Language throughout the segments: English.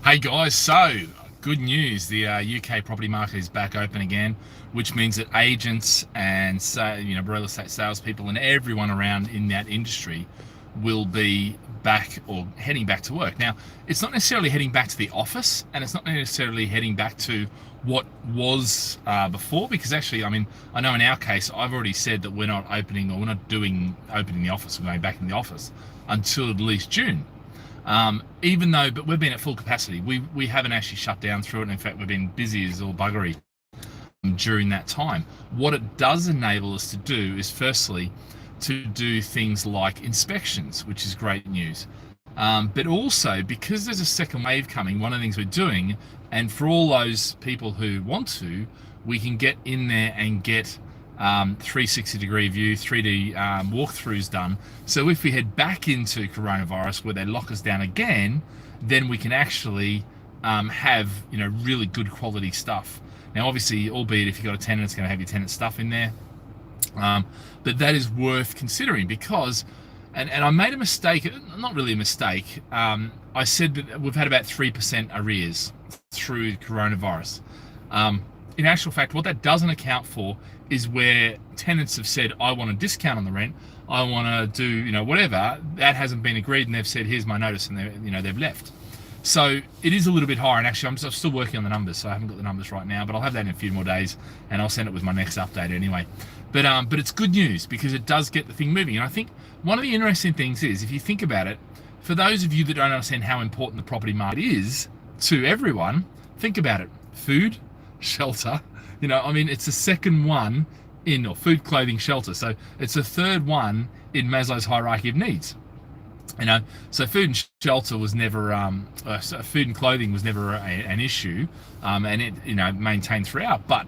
Hey guys, so good news. The UK property market is back open again, which means that agents and real estate salespeople and everyone around in that industry will be back or heading back to work. Now, it's not necessarily heading back to the office, and it's not necessarily heading back to what was before, because actually, I mean, I know in our case, I've already said that we're not opening or we're not doing opening the office, we're going back in the office until at least June. But we've been at full capacity. We haven't actually shut down through it. And in fact, we've been busy as all buggery during that time. What it does enable us to do is firstly to do things like inspections, which is great news. But also, because there's a second wave coming, one of the things we're doing, and for all those people who want to, we can get in there and get 360-degree view, 3D walkthroughs done. So if we head back into coronavirus where they lock us down again, then we can actually have really good quality stuff. Now, obviously, albeit if you've got a tenant, it's going to have your tenant stuff in there. But that is worth considering because, and I made a mistake, not really a mistake. I said that we've had about 3% arrears through coronavirus. In actual fact, what that doesn't account for is where tenants have said, I want a discount on the rent, I want to do, whatever. That hasn't been agreed, and they've said, here's my notice, and they've left. So it is a little bit higher, and actually I'm still working on the numbers, so I haven't got the numbers right now, but I'll have that in a few more days, and I'll send it with my next update anyway. But it's good news because it does get the thing moving. And I think one of the interesting things is, if you think about it, for those of you that don't understand how important the property market is to everyone, think about it. Food, shelter, it's the second one in, or food, clothing, shelter. So it's the third one in Maslow's hierarchy of needs. So food and shelter was never, food and clothing was never an issue, and it, maintained throughout. But,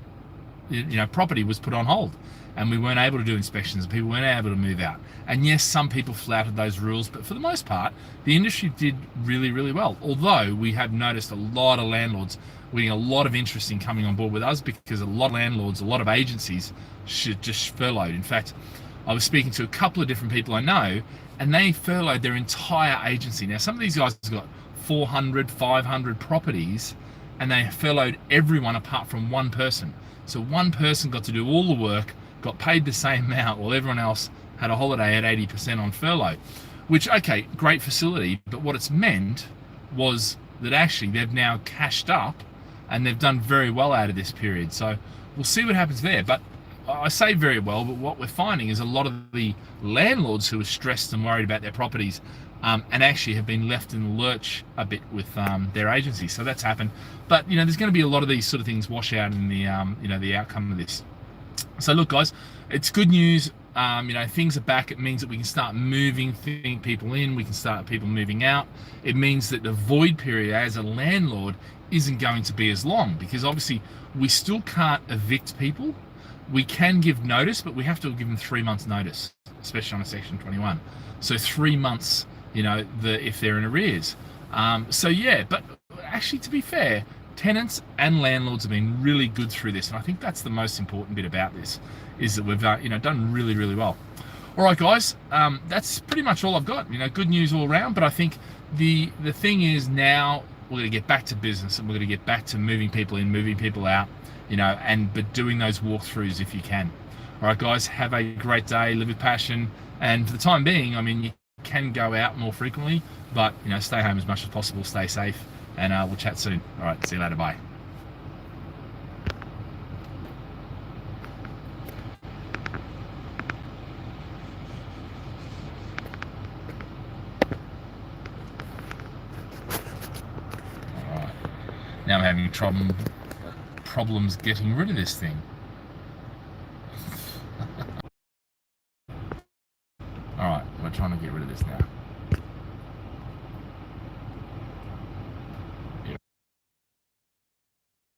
property was put on hold, and we weren't able to do inspections, and people weren't able to move out. And yes, some people flouted those rules, but for the most part, the industry did really, really well. Although we have noticed a lot of landlords, we're getting a lot of interest in coming on board with us because a lot of landlords, a lot of agencies should just furloughed. In fact, I was speaking to a couple of different people I know, and they furloughed their entire agency. Now, some of these guys have got 400, 500 properties, and they furloughed everyone apart from one person. So one person got to do all the work, got paid the same amount, while everyone else had a holiday at 80% on furlough. Which, okay, great facility, but what it's meant was that actually they've now cashed up, and they've done very well out of this period. So we'll see what happens there. But I say very well, but what we're finding is a lot of the landlords who are stressed and worried about their properties and actually have been left in the lurch a bit with their agency. So that's happened. But, there's going to be a lot of these sort of things wash out in the, the outcome of this. So look, guys, it's good news. Things are back. It means that we can start moving people in. We can start people moving out. It means that the void period as a landlord isn't going to be as long, because obviously we still can't evict people. We can give notice, but we have to give them 3 months notice, especially on a Section 21. So 3 months, if they're in arrears. But actually, to be fair, tenants and landlords have been really good through this, and I think that's the most important bit about this, is that we've done really, really well. All right, guys, that's pretty much all I've got. Good news all around, but I think the thing is now we're going to get back to business, and we're going to get back to moving people in, moving people out, but doing those walkthroughs if you can. All right, guys, have a great day, live with passion, and for the time being, you can go out more frequently, but stay home as much as possible, stay safe, and we'll chat soon. All right, see you later, bye. All right, now I'm having problems getting rid of this thing. All right, we're trying to get rid of this now.